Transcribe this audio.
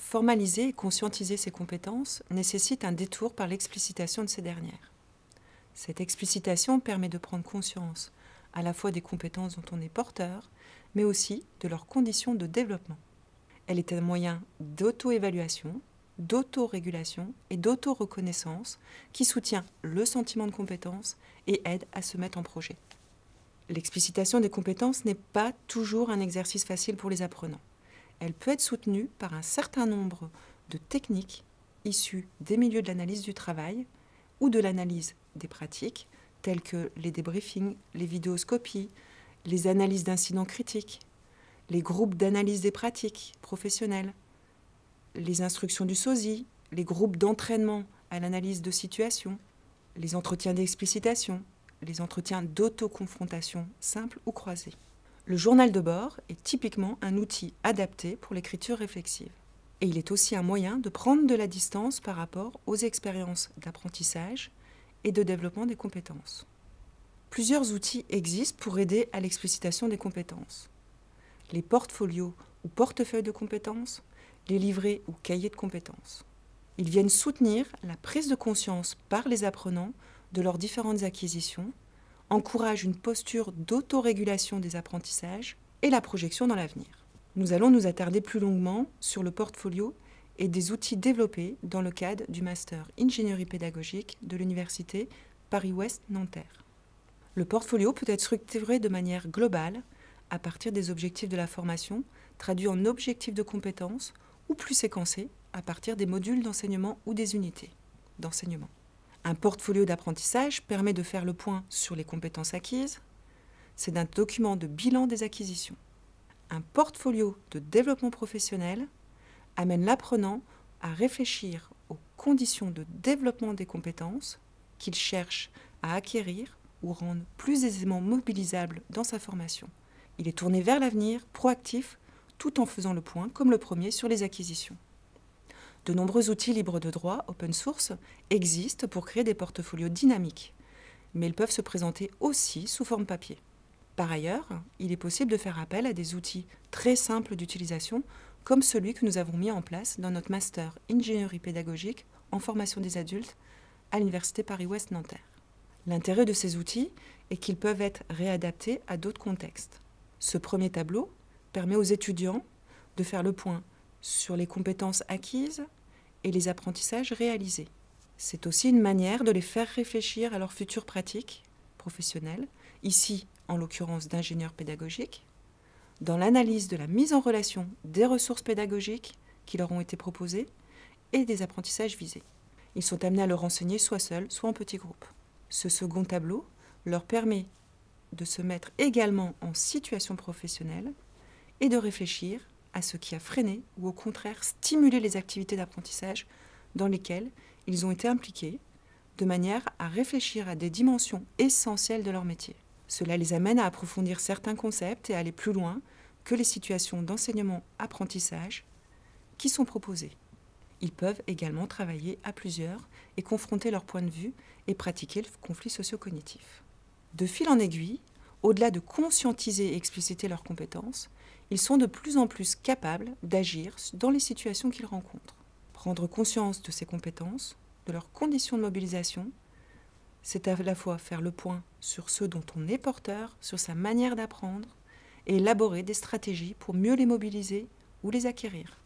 Formaliser et conscientiser ces compétences nécessite un détour par l'explicitation de ces dernières. Cette explicitation permet de prendre conscience à la fois des compétences dont on est porteur, mais aussi de leurs conditions de développement. Elle est un moyen d'auto-évaluation, d'auto-régulation et d'auto-reconnaissance qui soutient le sentiment de compétence et aide à se mettre en projet. L'explicitation des compétences n'est pas toujours un exercice facile pour les apprenants. Elle peut être soutenue par un certain nombre de techniques issues des milieux de l'analyse du travail ou de l'analyse des pratiques, telles que les débriefings, les vidéoscopies, les analyses d'incidents critiques, les groupes d'analyse des pratiques professionnelles, les instructions du SOSI, les groupes d'entraînement à l'analyse de situation, les entretiens d'explicitation, les entretiens d'autoconfrontation simples ou croisés. Le journal de bord est typiquement un outil adapté pour l'écriture réflexive. Et il est aussi un moyen de prendre de la distance par rapport aux expériences d'apprentissage et de développement des compétences. Plusieurs outils existent pour aider à l'explicitation des compétences. Les portfolios ou portefeuilles de compétences, les livrets ou cahiers de compétences. Ils viennent soutenir la prise de conscience par les apprenants de leurs différentes acquisitions, encouragent une posture d'autorégulation des apprentissages et la projection dans l'avenir. Nous allons nous attarder plus longuement sur le portfolio et des outils développés dans le cadre du Master Ingénierie pédagogique de l'Université Paris-Ouest Nanterre. Le portfolio peut être structuré de manière globale à partir des objectifs de la formation, traduits en objectifs de compétences ou plus séquencés à partir des modules d'enseignement ou des unités d'enseignement. Un portfolio d'apprentissage permet de faire le point sur les compétences acquises. C'est un document de bilan des acquisitions. Un portfolio de développement professionnel amène l'apprenant à réfléchir aux conditions de développement des compétences qu'il cherche à acquérir ou rendre plus aisément mobilisables dans sa formation. Il est tourné vers l'avenir, proactif, tout en faisant le point, comme le premier, sur les acquisitions. De nombreux outils libres de droit, open source, existent pour créer des portfolios dynamiques, mais ils peuvent se présenter aussi sous forme papier. Par ailleurs, il est possible de faire appel à des outils très simples d'utilisation, comme celui que nous avons mis en place dans notre Master Ingénierie pédagogique en formation des adultes à l'Université Paris-Ouest Nanterre. L'intérêt de ces outils est qu'ils peuvent être réadaptés à d'autres contextes. Ce premier tableau permet aux étudiants de faire le point sur les compétences acquises et les apprentissages réalisés. C'est aussi une manière de les faire réfléchir à leurs futures pratiques professionnelles, ici en l'occurrence d'ingénieurs pédagogiques, dans l'analyse de la mise en relation des ressources pédagogiques qui leur ont été proposées et des apprentissages visés. Ils sont amenés à le renseigner soit seuls, soit en petits groupes. Ce second tableau leur permet de se mettre également en situation professionnelle et de réfléchir à ce qui a freiné ou au contraire stimulé les activités d'apprentissage dans lesquelles ils ont été impliqués, de manière à réfléchir à des dimensions essentielles de leur métier. Cela les amène à approfondir certains concepts et à aller plus loin que les situations d'enseignement-apprentissage qui sont proposées. Ils peuvent également travailler à plusieurs et confronter leur point de vue et pratiquer le conflit socio-cognitif. De fil en aiguille, au-delà de conscientiser et expliciter leurs compétences, ils sont de plus en plus capables d'agir dans les situations qu'ils rencontrent. Prendre conscience de ces compétences, de leurs conditions de mobilisation, c'est à la fois faire le point sur ce dont on est porteur, sur sa manière d'apprendre, et élaborer des stratégies pour mieux les mobiliser ou les acquérir.